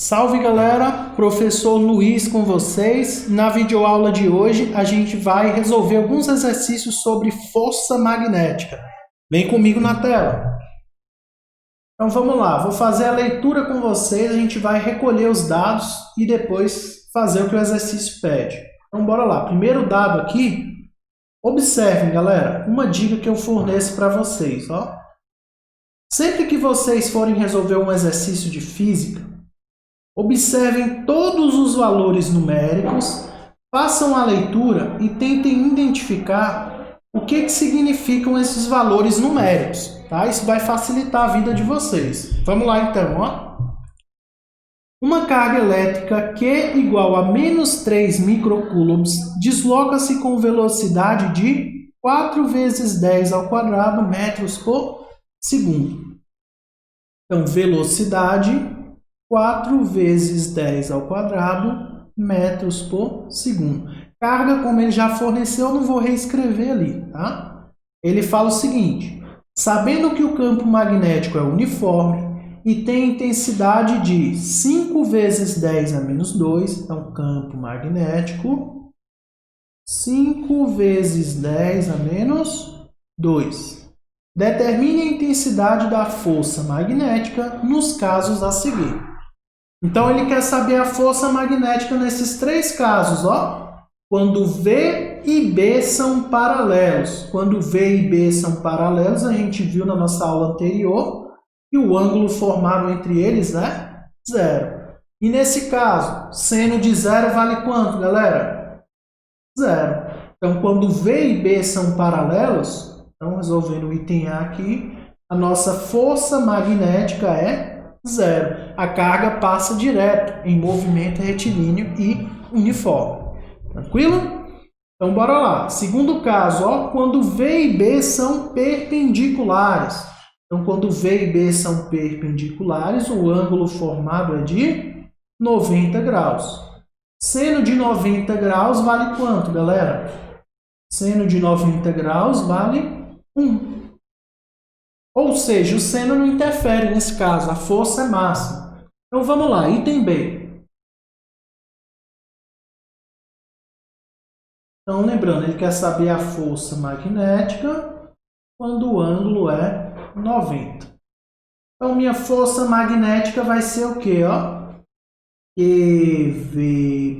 Salve galera, professor Luiz com vocês. Na videoaula de hoje a gente vai resolver alguns exercícios sobre força magnética. Vem comigo na tela. Então vamos lá, vou fazer a leitura com vocês, a gente vai recolher os dados e depois fazer o que o exercício pede. Então bora lá, primeiro dado aqui, observem galera, uma dica que eu forneço para vocês. Sempre que vocês forem resolver um exercício de física, observem todos os valores numéricos, façam a leitura e tentem identificar o que significam esses valores numéricos. Tá? Isso vai facilitar a vida de vocês. Vamos lá então. Uma carga elétrica Q igual a menos 3 microcoulombs desloca-se com velocidade de 4 vezes 10 ao quadrado metros por segundo. Então, velocidade 4 vezes 10 ao quadrado metros por segundo. Carga, como ele já forneceu, eu não vou reescrever ali, tá? Ele fala o seguinte: sabendo que o campo magnético é uniforme e tem intensidade de 5 vezes 10 a menos 2, então campo magnético, 5 vezes 10 a menos 2. Determine a intensidade da força magnética nos casos a seguir. Então, ele quer saber a força magnética nesses três casos, Quando V e B são paralelos. Quando V e B são paralelos, a gente viu na nossa aula anterior que o ângulo formado entre eles é zero. E nesse caso, seno de zero vale quanto, galera? Zero. Então, quando V e B são paralelos, então resolvendo o item A aqui, a nossa força magnética é zero. A carga passa direto em movimento retilíneo e uniforme. Tranquilo? Então, bora lá. Segundo caso, quando V e B são perpendiculares. Então, quando V e B são perpendiculares, o ângulo formado é de 90 graus. Seno de 90 graus vale quanto, galera? Seno de 90 graus vale 1. Ou seja, o seno não interfere nesse caso, a força é máxima. Então vamos lá, item B. Então lembrando, ele quer saber a força magnética quando o ângulo é 90. Então minha força magnética vai ser o quê? QVB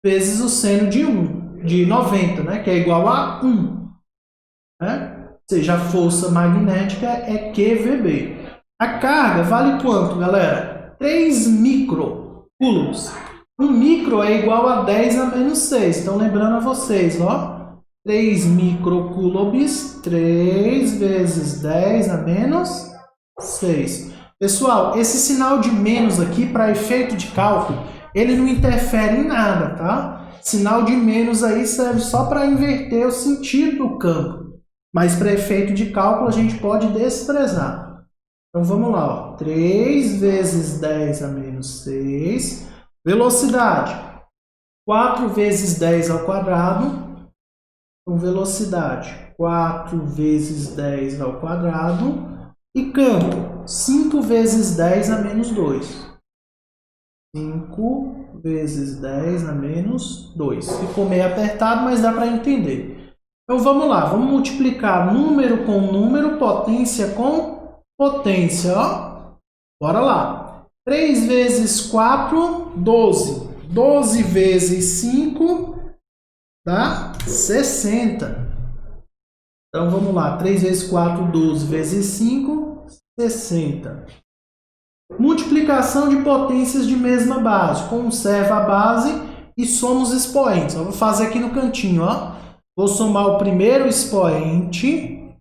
vezes o seno de 90, né? Que é igual a 1. Né? Ou seja, a força magnética é QVB. A carga vale quanto, galera? 3 microcoulombs. 1 micro é igual a 10 a menos 6. Então, lembrando a vocês, 3 microcoulombs, 3 vezes 10 a menos 6. Pessoal, esse sinal de menos aqui, para efeito de cálculo, ele não interfere em nada, tá? Sinal de menos aí serve só para inverter o sentido do campo. Mas para efeito de cálculo a gente pode desprezar. Então vamos lá, 3 vezes 10 a menos 6. Velocidade, 4 vezes 10 ao quadrado. Então velocidade, 4 vezes 10 ao quadrado. E campo, 5 vezes 10 a menos 2. 5 vezes 10 a menos 2. Ficou meio apertado, mas dá para entender. Então vamos lá, vamos multiplicar número com número, potência com potência. Bora lá. 3 vezes 4, 12. 12 vezes 5 dá 60. Então vamos lá, 3 vezes 4, 12 vezes 5, 60. Multiplicação de potências de mesma base. Conserva a base e soma os expoentes. Eu vou fazer aqui no cantinho, Vou somar o primeiro expoente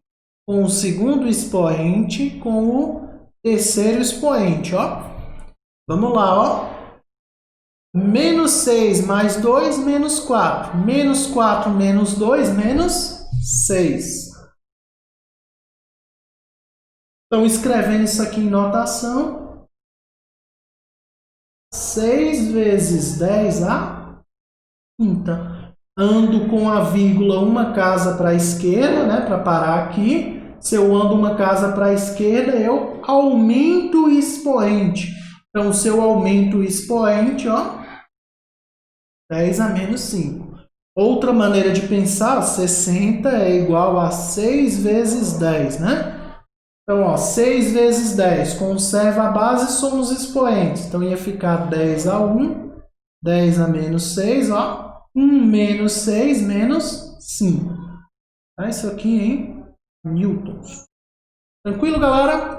com o segundo expoente com o terceiro expoente, Vamos lá, Menos 6 mais 2, menos 4. Menos 4 menos 2, menos 6. Então, escrevendo isso aqui em notação, 6 vezes 10 a quinta. Ando com a vírgula uma casa para a esquerda, né, para parar aqui. Se eu ando uma casa para a esquerda, eu aumento o expoente. Então, se eu aumento o expoente, ó, 10 a menos 5. Outra maneira de pensar, 60 é igual a 6 vezes 10, né? Então, ó, 6 vezes 10, conserva a base, somos expoentes. Então, ia ficar 10 a 1, 10 a menos 6, ó. 1 menos 6 menos 5. Tá? Isso aqui em newtons. Tranquilo, galera?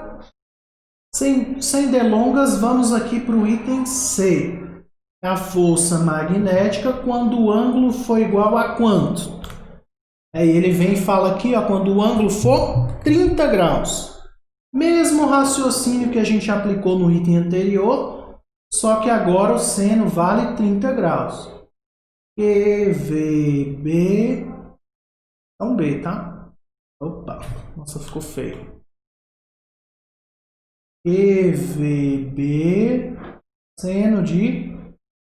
Sem delongas, vamos aqui para o item C. A força magnética quando o ângulo for igual a quanto? Aí ele vem e fala aqui, ó, quando o ângulo for 30 graus. Mesmo raciocínio que a gente aplicou no item anterior, só que agora o seno vale 30 graus. QVB... Então B, tá? Opa, nossa, ficou feio. QVB, seno de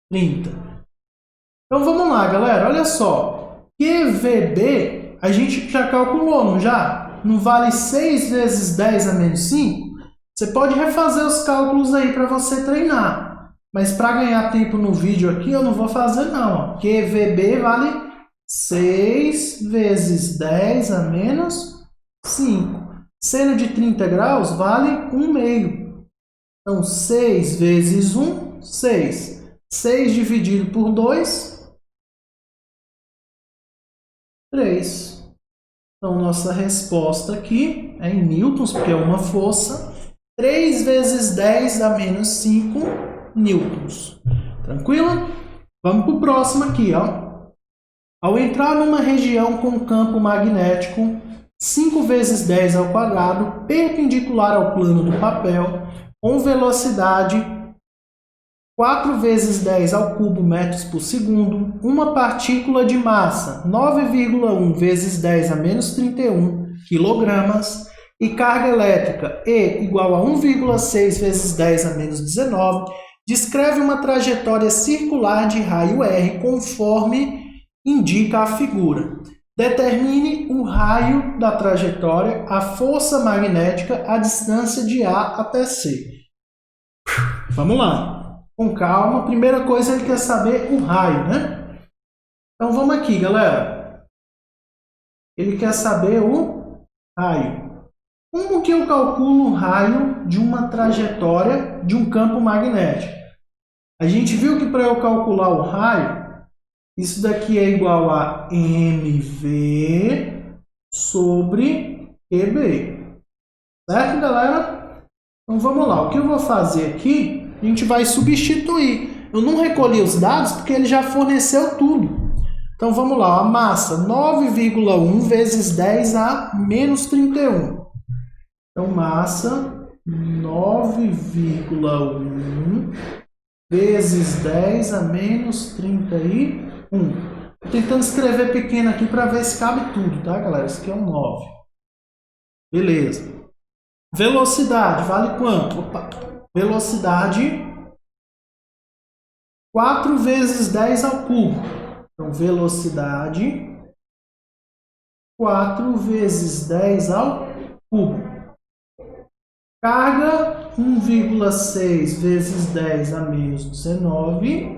30. Então vamos lá, galera, olha só. QVB a gente já calculou, não já? Não vale 6 vezes 10 a menos 5? Você pode refazer os cálculos aí para você treinar. Mas para ganhar tempo no vídeo aqui, eu não vou fazer não. Ó. QVB vale 6 vezes 10 a menos 5. Seno de 30 graus vale 1/2. Então, 6 vezes 1, 6. 6 dividido por 2, 3. Então, nossa resposta aqui é em newtons, porque é uma força. 3 vezes 10 dá menos 5 newtons. Tranquilo? Vamos para o próximo aqui, ó. Ao entrar numa região com campo magnético 5 vezes 10 ao quadrado, perpendicular ao plano do papel, com velocidade 4 vezes 10 ao cubo metros por segundo, uma partícula de massa 9,1 vezes 10 a menos 31 quilogramas e carga elétrica E igual a 1,6 vezes 10 a menos 19, descreve uma trajetória circular de raio R conforme indica a figura. Determine o raio da trajetória, a força magnética, a distância de A até C. Vamos lá. Com calma, primeira coisa ele quer saber o raio, né? Então vamos aqui, galera. Ele quer saber o raio. Como que eu calculo o raio de uma trajetória de um campo magnético? A gente viu que para eu calcular o raio, isso daqui é igual a mv sobre QB. Certo, galera? Então vamos lá. O que eu vou fazer aqui... A gente vai substituir. Eu não recolhi os dados porque ele já forneceu tudo. Então vamos lá, a massa 9,1 vezes 10 a menos 31. Então massa 9,1 vezes 10 a menos 31. Estou tentando escrever pequeno aqui para ver se cabe tudo, tá, galera? Isso aqui é um 9. Beleza. Velocidade vale quanto? Opa. Velocidade 4 vezes 10 ao cubo. Então, velocidade 4 vezes 10 ao cubo. Carga 1,6 vezes 10 a menos 19.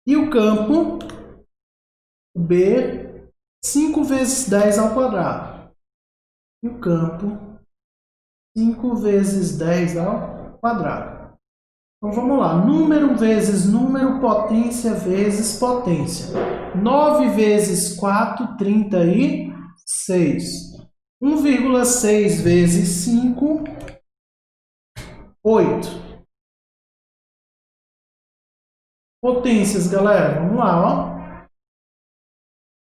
E o campo B 5 vezes 10 ao quadrado. E o campo 5 vezes 10 ao quadrado. Então vamos lá. Número vezes número, potência vezes potência. 9 vezes 4, 36. 1,6 vezes 5, 8. Potências, galera. Vamos lá, ó.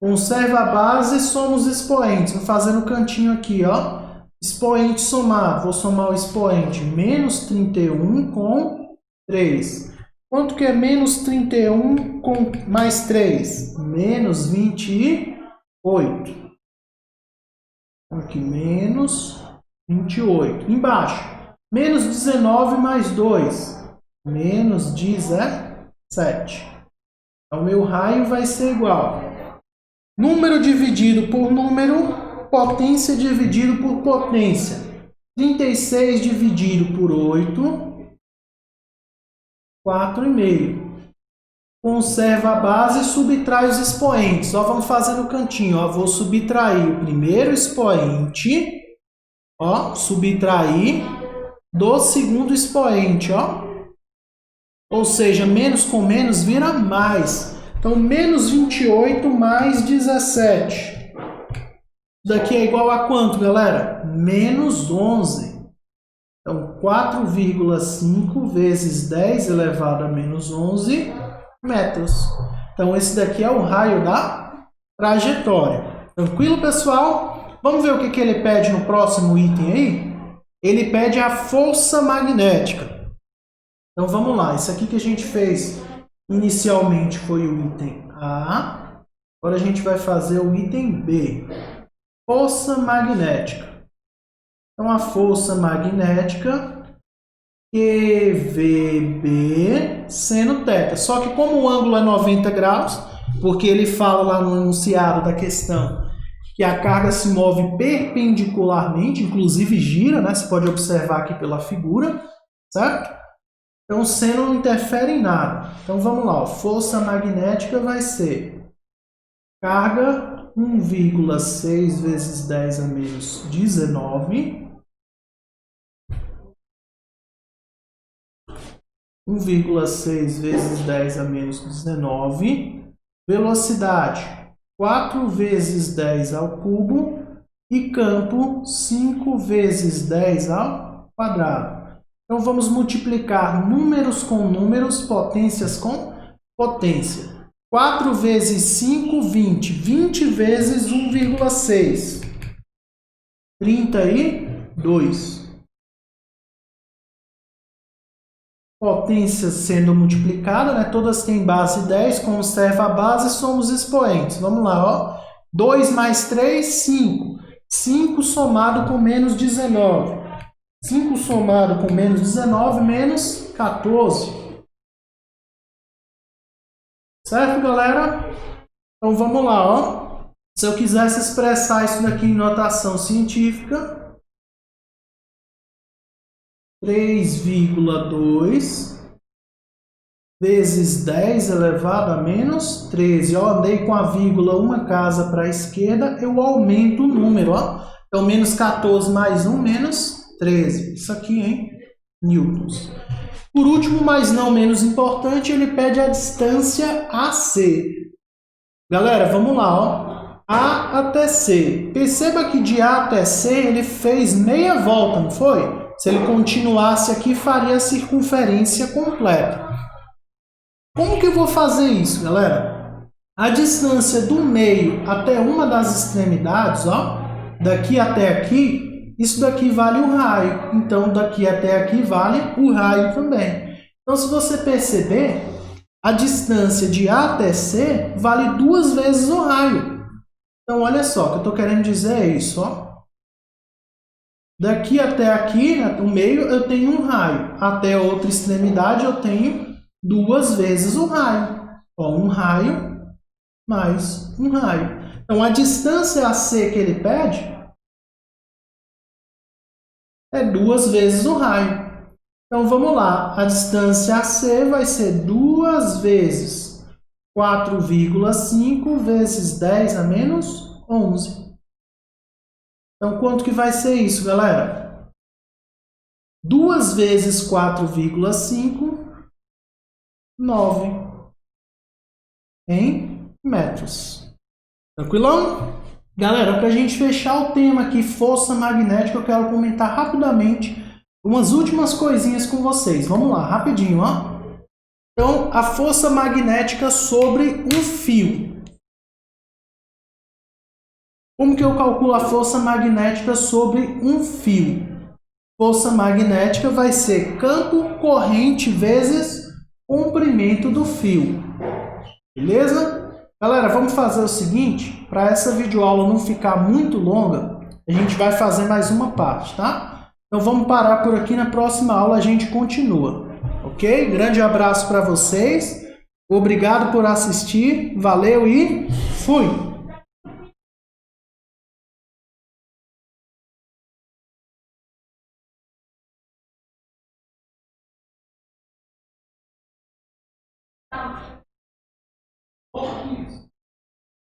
Conserva a base, somos expoentes. Vou fazer no cantinho aqui, ó. Expoente somado, vou somar o expoente menos 31 com 3. Quanto que é menos 31 com mais 3? Menos 28. Aqui, menos 28. Embaixo, menos 19 mais 2. Menos 17. Então, meu raio vai ser igual. Número dividido por número... Potência dividido por potência. 36 dividido por 8 4,5. Conserva a base e subtrai os expoentes. Ó, vamos fazer no cantinho. Ó. Vou subtrair o primeiro expoente. Ó, subtrair do segundo expoente. Ó. Ou seja, menos com menos vira mais. Então, menos 28 mais 17. Daqui é igual a quanto, galera? Menos 11. Então, 4,5 vezes 10 elevado a menos 11 metros. Então, esse daqui é o raio da trajetória. Tranquilo, pessoal? Vamos ver o que ele pede no próximo item aí? Ele pede a força magnética. Então, vamos lá. Isso aqui que a gente fez inicialmente foi o item A. Agora a gente vai fazer o item B. Força magnética. Então, a força magnética QVB seno θ. Só que como o ângulo é 90 graus, porque ele fala lá no enunciado da questão que a carga se move perpendicularmente, inclusive gira, né? Você pode observar aqui pela figura, certo? Então, o seno não interfere em nada. Então, vamos lá. Ó. Força magnética vai ser carga 1,6 vezes 10 a menos 19. 1,6 vezes 10 a menos 19. Velocidade 4 vezes 10 ao cubo. E campo 5 vezes 10 ao quadrado. Então, vamos multiplicar números com números, potências com potência. 4 vezes 5, 20. 20 vezes 1,6. 32. Potência sendo multiplicada, né? Todas têm base 10, conserva a base, somos expoentes. Vamos lá, ó. 2 mais 3, 5. 5 somado com menos 19. 5 somado com menos 19, menos 14. Certo, galera? Então, vamos lá, ó. Se eu quisesse expressar isso daqui em notação científica, 3,2 vezes 10 elevado a menos 13. Eu andei com a vírgula uma casa para a esquerda, eu aumento o número, ó. Então, menos 14 mais 1, menos 13. Isso aqui, hein? Newtons. Por último, mas não menos importante, ele pede a distância AC. Galera, vamos lá, ó. A até C. Perceba que de A até C ele fez meia volta, não foi? Se ele continuasse aqui, faria a circunferência completa. Como que eu vou fazer isso, galera? A distância do meio até uma das extremidades, ó, daqui até aqui, isso daqui vale o raio. Então, daqui até aqui vale o raio também. Então, se você perceber, a distância de A até C vale 2 vezes o raio. Então, olha só, o que eu estou querendo dizer é isso, ó. Daqui até aqui, né, o meio, eu tenho um raio. Até a outra extremidade, eu tenho 2 vezes o raio. Ó, um raio mais um raio. Então, a distância AC que ele pede é 2 vezes o raio. Então, vamos lá. A distância AC vai ser 2 vezes 4,5 vezes 10 a menos 11. Então, quanto que vai ser isso, galera? 2 vezes 4,5, 9 em metros. Tranquilão? Galera, para a gente fechar o tema aqui, força magnética, eu quero comentar rapidamente umas últimas coisinhas com vocês. Vamos lá, rapidinho, ó. Então, a força magnética sobre um fio. Como que eu calculo a força magnética sobre um fio? Força magnética vai ser campo corrente vezes comprimento do fio. Beleza? Galera, vamos fazer o seguinte, para essa videoaula não ficar muito longa, a gente vai fazer mais uma parte, tá? Então vamos parar por aqui, na próxima aula a gente continua, ok? Grande abraço para vocês, obrigado por assistir, valeu e fui! Por que isso?